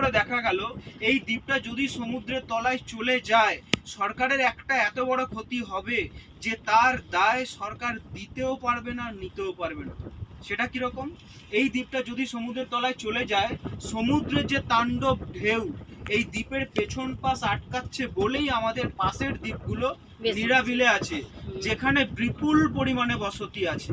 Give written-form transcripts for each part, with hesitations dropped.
করে দেখা গেল এই দ্বীপটা যদি সমুদ্রের তলায় চলে যায় সরকারের একটা এত বড় ক্ষতি হবে যে তার দায় সরকার দিতেও পারবে না নিতেও পারবে না। সেটা কিরকম? এই দ্বীপটা যদি সমুদ্রের তলায় চলে যায়, সমুদ্রের যে তাণ্ডব ঢেউ এই দ্বীপের পেছন পাশ আটকাচ্ছে বলেই আমাদের পাশের দ্বীপগুলো নিরাবিলে আছে, যেখানে বিপুল পরিমাণে বসতি আছে।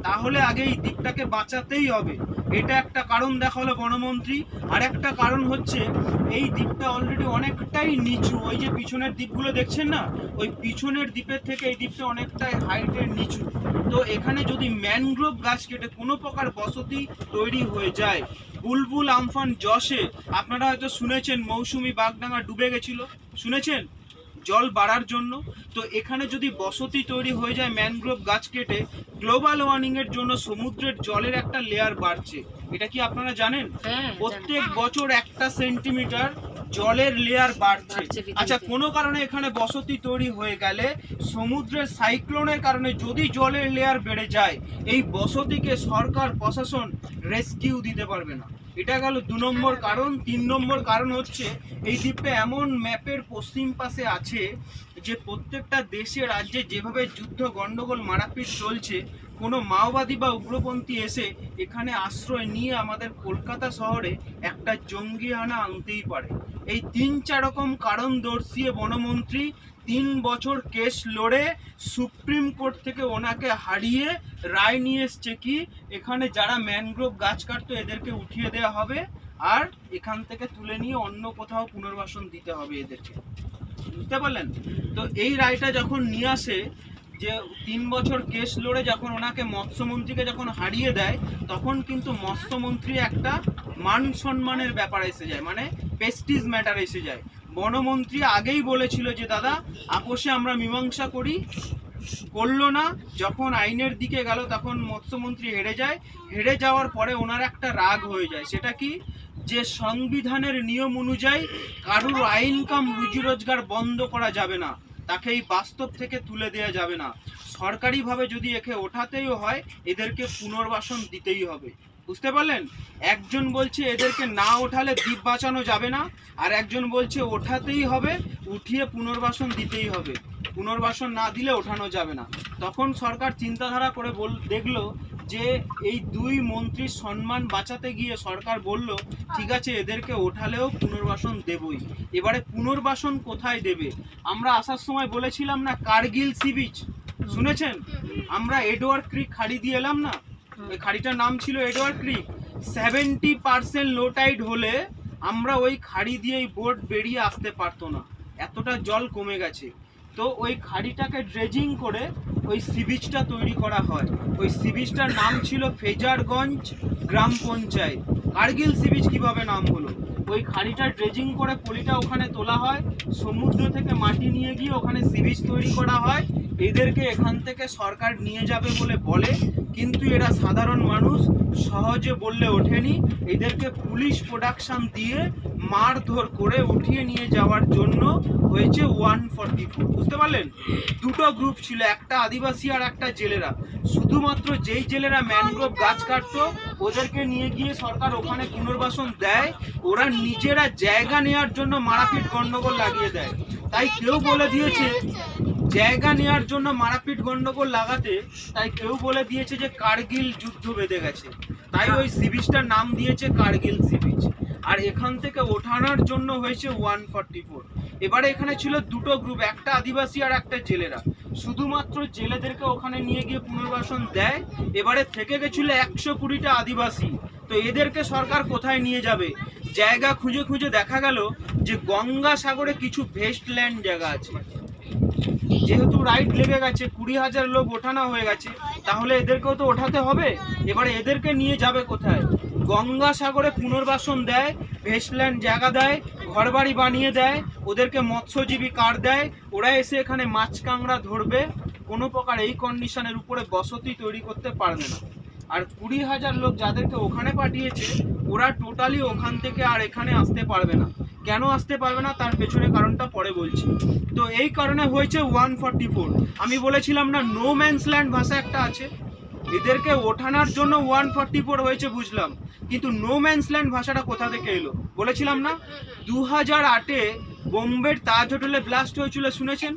তাহলে আগে এই দ্বীপটাকে বাঁচাতেই হবে, এটা একটা কারণ দেখালো বনমন্ত্রী। আর একটা কারণ হচ্ছে এই দ্বীপটা অলরেডি অনেকটাই নিচু। ওই যে পিছনের দ্বীপগুলো দেখছেন না, ওই পিছনের দ্বীপের থেকে এই দ্বীপটা অনেকটাই হাইটের নিচু। তো এখানে যদি ম্যানগ্রোভ গাছ কেটে কোনো প্রকার বসতি তৈরি হয়ে যায়, বুলবুল আমফান যশে আপনারা হয়তো শুনেছেন মৌসুমী বাগডাঙ্গা ডুবে গেছিল, শুনেছেন জল বাড়ার জন্য। তো এখানে যদি বসতি তৈরি হয়ে যায় ম্যানগ্রোভ গাছ কেটে, গ্লোবাল ওয়ার্মিং এর জন্য সমুদ্রের জলের একটা লেয়ার বাড়ছে। এটা কি আপনারা জানেন? প্রত্যেক বছর 1 সেন্টিমিটার জলের লেয়ার বাড়ছে। আচ্ছা, কোনো কারণে এখানে বসতি তৈরি হয়ে গেলে সমুদ্রের সাইক্লোনের কারণে যদি জলের লেয়ার বেড়ে যায়, এই বসতিকে সরকার প্রশাসন রেস্কিউ দিতে পারবে না। এটা গেল 2 নম্বর কারণ। 3 নম্বর কারণ হচ্ছে এই দ্বীপটা এমন ম্যাপের পশ্চিম পাশে আছে যে প্রত্যেকটা দেশে রাজ্যে যেভাবে যুদ্ধ গন্ডগোল মারাপিট চলছে, কোনো মাওবাদী বা উগ্রপন্থী এসে এখানে আশ্রয় নিয়ে আমাদের কলকাতা শহরে একটা জঙ্গি হানা আনতেই পারে। এই 3-4 রকম কারণ দর্শিয়ে বনমন্ত্রী 3 বছর কেস লড়ে সুপ্রিম কোর্ট থেকে ওনাকে হারিয়ে রায় নিয়ে এসছে কি এখানে যারা ম্যানগ্রোভ গাছ কাটতো এদেরকে উঠিয়ে দেওয়া হবে, আর এখান থেকে তুলে নিয়ে অন্য কোথাও পুনর্বাসন দিতে হবে এদেরকে। বুঝতে পারলেন? তো এই রায়টা যখন নিয়ে আসে, যে 3 বছর কেস লড়ে যখন ওনাকে মৎস্যমন্ত্রীকে যখন হারিয়ে দেয়, তখন কিন্তু মৎস্যমন্ত্রী একটা মান সম্মানের ব্যাপার এসে যায়, মানে প্রেস্টিজ ম্যাটার এসে যায়। বনমন্ত্রী আগেই বলেছিল যে দাদা আপোষে আমরা মীমাংসা করি, করলো না। যখন আইনের দিকে গেল তখন মৎস্যমন্ত্রী হেরে যায়। হেরে যাওয়ার পরে ওনার একটা রাগ হয়ে যায়। সেটা কি? যে সংবিধানের নিয়ম অনুযায়ী কারুর আইন কাম রুজি রোজগার বন্ধ করা যাবে না, তাকে এই বাস্তব থেকে তুলে দেওয়া যাবে না। সরকারিভাবে যদি একে ওঠাতেই হয় এদেরকে পুনর্বাসন দিতেই হবে। বুঝতে পারলেন? একজন বলছে এদেরকে না ওঠালে দ্বীপ বাঁচানো যাবে না, আর একজন বলছে ওঠাতেই হবে, উঠিয়ে পুনর্বাসন দিতেই হবে, পুনর্বাসন না দিলে ওঠানো যাবে না। তখন সরকার চিন্তাধারা করে দেখলো যে এই 2 মন্ত্রীর সম্মান বাঁচাতে গিয়ে সরকার বলল ঠিক আছে এদেরকে ওঠালেও পুনর্বাসন দেবই। এবারে পুনর্বাসন কোথায় দেবে? আমরা আসার সময় বলেছিলাম না কার্গিল সি বিচ, শুনেছেন? আমরা এডওয়ার্ড ক্রিক খাড়ি দিয়ে এলাম না, ওই খাড়িটার নাম ছিল এডওয়ার্ড ক্রিক। 70% লো টাইড হলে আমরা ওই খাড়ি দিয়ে বোট বেরিয়ে আসতে পারতো না, এতটা জল কমে গেছে। তো ওই খাড়িটাকে ড্রেজিং করে ওই সি বিচটা তৈরি করা হয়। ওই সি বিচটার নাম ছিল ফেজারগঞ্জ গ্রাম পঞ্চায়েত। কার্গিল সি বিচ কীভাবে নাম হলো? ওই খাড়িটা ড্রেজিং করে পলিটা ওখানে তোলা হয়, সমুদ্র থেকে মাটি নিয়ে গিয়ে ওখানে সি বিচ তৈরি করা হয়। এদেরকে এখান থেকে সরকার নিয়ে যাবে বলে কিন্তু এরা সাধারণ মানুষ, সহজে বললে ওঠেনি। এদেরকে পুলিশ প্রোডাকশন দিয়ে মারধর করে উঠিয়ে নিয়ে যাওয়ার জন্য হয়েছে 144। বুঝতে পারলেন? 2টো গ্রুপ ছিল, একটা আদিবাসী আর একটা জেলেরা। শুধুমাত্র যেই জেলেরা ম্যানগ্রোভ গাছ কাটতো ওদেরকে নিয়ে গিয়ে সরকার ওখানে পুনর্বাসন দেয়, ওরা নিজেরা জায়গা নেওয়ার জন্য মারাপিট গন্ডগোল লাগিয়ে দেয়। তাই কেউ বলে দিয়েছে জায়গা নেওয়ার জন্য মারাপিট গন্ডগোল লাগাতে, তাই কেউ বলে দিয়েছে যে কার্গিল যুদ্ধ বেঁধে গেছে, তাই ওই সি বিচটার নাম দিয়েছে কার্গিল সি বিচ। আর এখান থেকে ওঠানোর জন্য হয়েছে 144। এবারে এখানে ছিল 2টো গ্রুপ, একটা আদিবাসী আর একটা জেলেরা। শুধুমাত্র জেলেদেরকে ওখানে নিয়ে গিয়ে পুনর্বাসন দেয়। এবারে থেকে গেছিল 120টা আদিবাসী। তো এদেরকে সরকার কোথায় নিয়ে যাবে? জায়গা খুঁজে খুঁজে দেখা গেল যে গঙ্গাসাগরে কিছু ভেস্টল্যান্ড জায়গা আছে। যেহেতু রাইট লেগে গেছে, 20,000 লোক ওঠানো হয়ে গেছে, তাহলে এদেরকেও তো ওঠাতে হবে। এবারে এদেরকে নিয়ে যাবে কোথায়? গঙ্গাসাগরে পুনর্বাসন দেয়, ভেস্টল্যান্ড জায়গা দেয়, ঘরবাড়ি বানিয়ে দেয়, ওদেরকে মৎস্যজীবী কার্ড দেয়, ওরা এসে এখানে মাছ কাঁকড়া ধরবে। কোনো প্রকার এই কন্ডিশনের উপরে বসতি তৈরি করতে পারবে না। আর 20,000 লোক যাদেরকে ওখানে পাঠিয়েছে ওরা টোটালি ওখান থেকে আর এখানে আসতে পারবে না। কেন আসতে পারবে না তার পেছনে কারণটা পরে বলছি। তো এই কারণে হয়েছে 144। আমি বলেছিলাম না নো ম্যানস ল্যান্ড ভাষা একটা আছে, এদেরকে ওঠানোর জন্য 144 হয়েছে বুঝলাম, কিন্তু নো ম্যানস ল্যান্ড ভাষাটা কোথা থেকে এলো? বলেছিলাম না 2008-এ বোম্বের তাজ হোটেলে ব্লাস্ট হয়েছিল, শুনেছেন?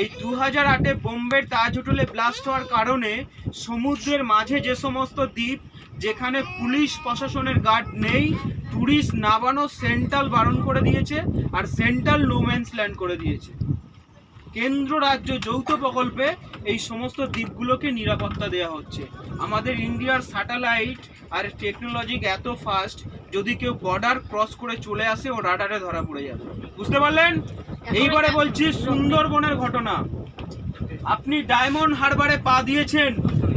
এই 2008-এ বোম্বের তাজ হোটেলে ব্লাস্ট হওয়ার কারণে সমুদ্রের মাঝে যে সমস্ত দ্বীপ যেখানে পুলিশ প্রশাসনের গার্ড নেই, ট্যুরিস্ট নামানো সেন্ট্রাল বারণ করে দিয়েছে, আর সেন্ট্রাল নো ম্যানস ল্যান্ড করে দিয়েছে। কেন্দ্র রাজ্য যৌথ প্রকল্পে এই সমস্ত দ্বীপগুলোকে নিরাপত্তা দেওয়া হচ্ছে। আমাদের ইন্ডিয়ার স্যাটেলাইট আর টেকনোলজি এত ফাস্ট, যদি কেউ বর্ডার ক্রস করে চলে আসে ও রাডারে ধরা পড়ে যাবে, বুঝতে পারলেন? এইবারে বলছি সুন্দরবনের ঘটনা। আপনি ডায়মন্ড হারবারে পা দিয়েছেন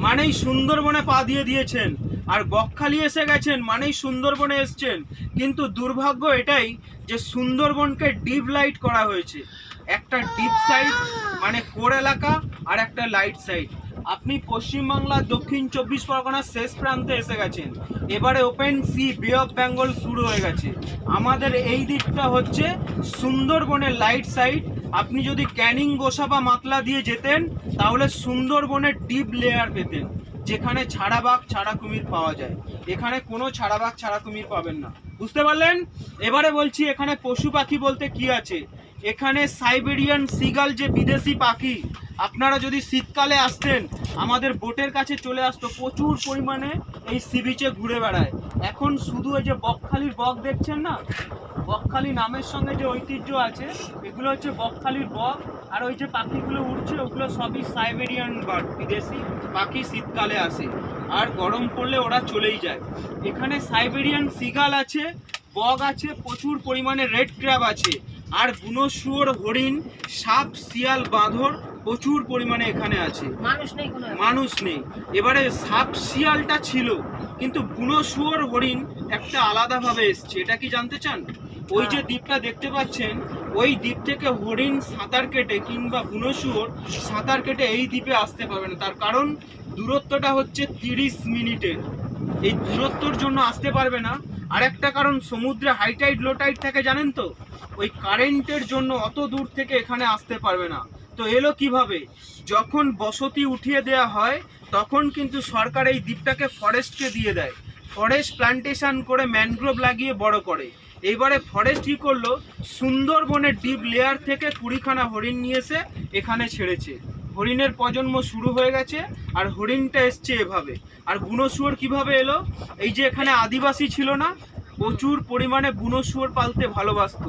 মানেই সুন্দরবনে পা দিয়ে দিয়েছেন, আর বকখালি এসে গেছেন মানেই সুন্দরবনে এসছেন। কিন্তু দুর্ভাগ্য এটাই যে সুন্দরবনকে ডিপ লাইট করা হয়েছে, একটা ডিপ সাইড মানে কোর এলাকা আর একটা লাইট সাইড। আপনি পশ্চিমবাংলার দক্ষিণ 24 পরগনার শেষ প্রান্তে এসে গেছেন। এবারে ওপেন সি বে অফ বেঙ্গল শুরু হয়ে গেছে। আমাদের এই দিকটা হচ্ছে সুন্দরবনের লাইট সাইড। আপনি যদি ক্যানিং গোসা বা মাতলা দিয়ে যেতেন তাহলে সুন্দরবনের ডিপ লেয়ার পেতেন, যেখানে ছাড়া বাঘ ছাড়া কুমির পাওয়া যায়। এখানে কোনো ছাড়া বাঘ ছাড়া কুমির পাবেন না, বুঝতে পারলেন? এবারে বলছি এখানে পশু পাখি বলতে কি আছে। এখানে সাইবেরিয়ান সিগাল যে বিদেশি পাখি, আপনারা যদি শীতকালে আসতেন আমাদের বোটের কাছে চলে আসতো, প্রচুর পরিমাণে এই সি বিচে ঘুরে বেড়ায়। এখন শুধু ওই যে বকখালির বক দেখছেন না, বকখালি নামের সঙ্গে যে ঐতিহ্য আছে, এগুলো হচ্ছে বকখালির বক। আর ওই যে পাখিগুলো উঠছে ওগুলো সবই সাইবেরিয়ান বার্ড, বিদেশি পাখি। শীতকালে আসে আর গরম পড়লে ওরা চলেই যায়। এখানে সাইবেরিয়ান সিগাল আছে, বক আছে, প্রচুর পরিমাণে রেড ক্র্যাব আছে, আর বুনো শুয়োর, হরিণ, সাপ, শিয়াল, বাঁদর প্রচুর পরিমাণে এখানে আছে। মানুষ নেই। এবারে সাপ শিয়ালটা ছিল, কিন্তু বুনো শুয়োর, হরিণ একটা আলাদাভাবে এসছে। এটা কি জানতে চান? ওই যে দ্বীপটা দেখতে পাচ্ছেন, ওই দ্বীপ থেকে হরিণ সাঁতার কেটে কিংবা বুনো শুয়োর সাঁতার কেটে এই দ্বীপে আসতে পারবে না। তার কারণ দূরত্বটা হচ্ছে 30 মিনিটের। এই দূরত্বর জন্য আসতে পারবে না। আর একটা কারণ, সমুদ্রে হাই টাইড লো টাইড থাকে জানেন তো, ওই কারেন্টের জন্য অত দূর থেকে এখানে আসতে পারবে না। তো এলো কিভাবে? যখন বসতি উঠিয়ে দেয়া হয় তখন কিন্তু সরকার এই দ্বীপটাকে ফরেস্টকে দিয়ে দেয়, ফরেস্ট প্ল্যান্টেশন করে ম্যানগ্রোভ লাগিয়ে বড় করে। এইবারে ফরেস্ট কি করলো, সুন্দরবনের ডিপ লেয়ার থেকে 20খানা হরিণ নিয়ে এসে এখানে ছেড়েছে। হরিণের প্রজন্ম শুরু হয়ে গেছে, আর হরিণটা এসছে এভাবে। আর বুনো শুয়োর কিভাবে এলো? এই যে এখানে আদিবাসী ছিল না, প্রচুর পরিমাণে বুনো শুয়োর পালতে ভালোবাসত।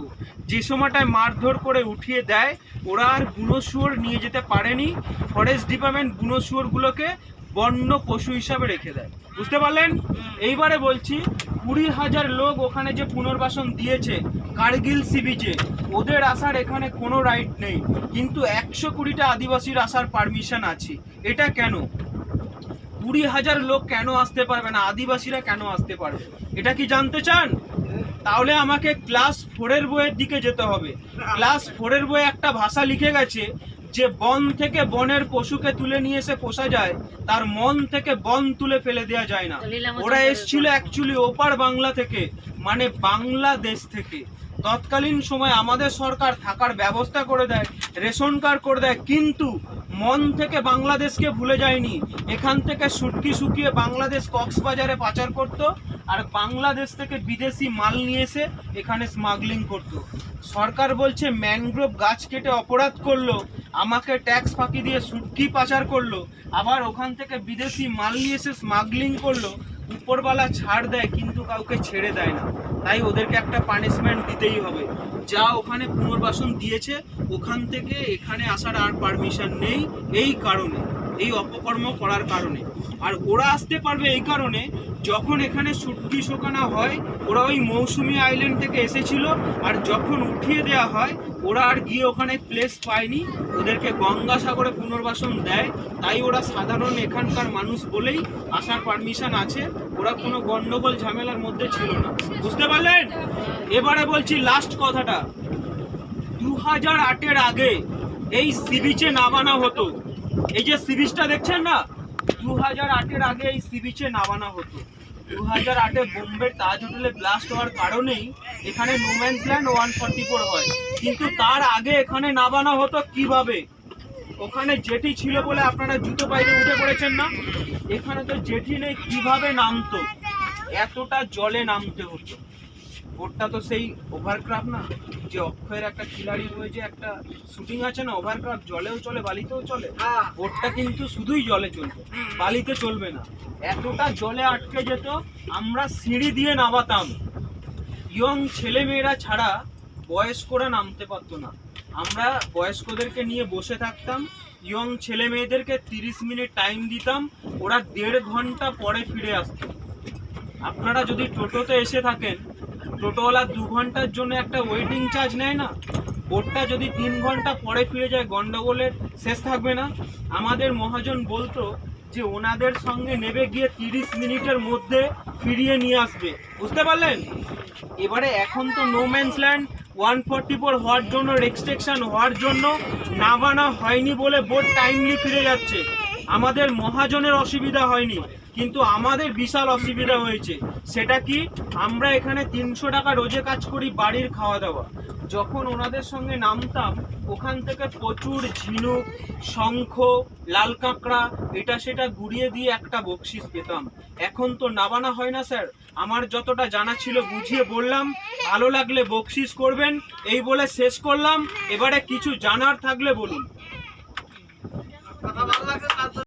যে সময়টায় মারধর করে উঠিয়ে দেয়, ওরা আর বুনো শুয়োর নিয়ে যেতে পারেনি। ফরেস্ট ডিপার্টমেন্ট বুনো শুয়োরগুলোকে বন্য পশু হিসাবে রেখে দেয়, বুঝতে পারলেন? এইবারে বলছি 20,000 লোক ওখানে যে পুনর্বাসন দিয়েছে কার্গিল সি বিচে, ওদের আসার এখানে কোনো রাইট নেই, কিন্তু 120টা আদিবাসীর আসার পারমিশন আছে। এটা কেন? 20,000 লোক কেন আসতে পারবে না, আদিবাসীরা কেন আসতে পারবে? এটা কি জানতে চান? তাহলে আমাকে ক্লাস 4-এর বইয়ের দিকে যেতে হবে। ক্লাস 4-এর বইয়ে একটা ভাষা লিখে গেছে যে বন থেকে বনের পশুকে তুলে নিয়ে এসে পোষা যায়, তার মন থেকে বন তুলে ফেলে দেওয়া যায় না। ওরা এসেছিল অ্যাকচুয়ালি ওপার বাংলা থেকে, মানে বাংলাদেশ থেকে। তৎকালীন সময় আমাদের সরকার থাকার ব্যবস্থা করে দেয়, রেশন কার্ড করে দেয়, কিন্তু মন থেকে বাংলাদেশকে ভুলে যায়নি। এখান থেকে শুটকি শুকিয়ে বাংলাদেশ কক্সবাজারে পাচার করত, আর বাংলাদেশ থেকে বিদেশি মাল নিয়ে এসে এখানে স্মাগলিং করত। সরকার বলছে ম্যানগ্রোভ গাছ কেটে অপরাধ করলো, আমাকে ট্যাক্স ফাঁকি দিয়ে শুটকি পাচার করলো, আবার ওখান থেকে বিদেশি মাল নিয়ে এসে স্মাগলিং করলো। উপরওয়ালা ছাড় দেয় কিন্তু কাউকে ছেড়ে দেয় না, তাই ওদেরকে একটা পানিশমেন্ট দিতেই হবে। যা ওখানে পুনর্বাসন দিয়েছে ওখান থেকে এখানে আসার আর পারমিশন নেই, এই কারণে, এই অপকর্ম করার কারণে। আর ওরা আসতে পারবে এই কারণে, যখন এখানে শুটকি শোকানো হয় ওরা ওই মৌসুমী আইল্যান্ড থেকে এসেছিল, আর যখন উঠিয়ে দেওয়া হয় ওরা আর গিয়ে ওখানে প্লেস পায়নি, ওদেরকে গঙ্গাসাগরে পুনর্বাসন দেয়। তাই ওরা সাধারণ এখানকার মানুষ বলেই আসার পারমিশন আছে, ওরা কোনো গন্ডগোল ঝামেলার মধ্যে ছিল না, বুঝতে পারলেন? এবারে বলছি লাস্ট কথাটা, 2008-এর আগে এই সি বিচে নামানো হতো। এই যে সি বিচটা দেখছেন না, 2008-এর আগে এই সি বিচে নামানো হতো। 2008-এ বোম্বের তাজ হোটেলে ব্লাস্ট হওয়ার কারণেই এখানে নো ম্যানস ল্যান্ড 144 হয়, কিন্তু তার আগে এখানে নামানো হতো কিভাবে? ওখানে জেটি ছিল বলে আপনারা জুতো পাইতে উঠে পড়েছেন না? এখানে তো জেটি নেই, কিভাবে নামতো? এতটা জলে নামতে হতো। বোটটা তো সেই ওভারক্রাফট না, যে অক্ষয়ের একটা খিলাড়ি হয়ে যে একটা শুটিং আছে না, ওভারক্রাফট জলেও চলে বালিতেও চলে। বোটটা কিন্তু শুধুই জলে চলবে, বালিতে চলবে না। এতটা জলে আটকে যেত, আমরা সিঁড়ি দিয়ে নামাতাম। ইয়ং ছেলেমেয়েরা ছাড়া বয়স্করা নামতে পারতো না। আমরা বয়স্কদেরকে নিয়ে বসে থাকতাম, ইয়ং ছেলে মেয়েদেরকে 30 মিনিট টাইম দিতাম, ওরা 1.5 ঘন্টা পরে ফিরে আসতো। আপনারা যদি টোটোতে এসে থাকেন, টোটোওয়ালা 2 ঘন্টার জন্য একটা ওয়েটিং চার্জ নেয় না? বোটটা যদি 3 ঘন্টা পরে ফিরে যায়, গন্ডগোলের শেষ থাকবে না? আমাদের মহাজন বলতো যে ওনাদের সঙ্গে নেবে গিয়ে 30 মিনিটের মধ্যে ফিরিয়ে নিয়ে আসবে। বুঝতে পারলেন? এবারে এখন তো নো ম্যানস ল্যান্ড 144 হওয়ার জন্য, রেস্ট্রিকশন হওয়ার জন্য নামানো হয়নি বলে বোট টাইমলি ফিরে যাচ্ছে। আমাদের মহাজনের অসুবিধা হয়নি, কিন্তু আমাদের বিশাল অসুবিধা হয়েছে। সেটা কি? আমরা এখানে 300 টাকা রোজে কাজ করি, বাড়ির খাওয়া দাওয়া। যখন ওনাদের সঙ্গে নামতাম, ওখান থেকে প্রচুর ঝিনুক, শঙ্খ, লাল কাঁকড়া, এটা সেটা গুড়িয়ে দিয়ে একটা বকশিস পেতাম। এখন তো নামানো হয় না স্যার। আমার যতটা জানা ছিল বুঝিয়ে বললাম, ভালো লাগলে বকশিস করবেন, এই বলে শেষ করলাম। এবারে কিছু জানার থাকলে বলুন।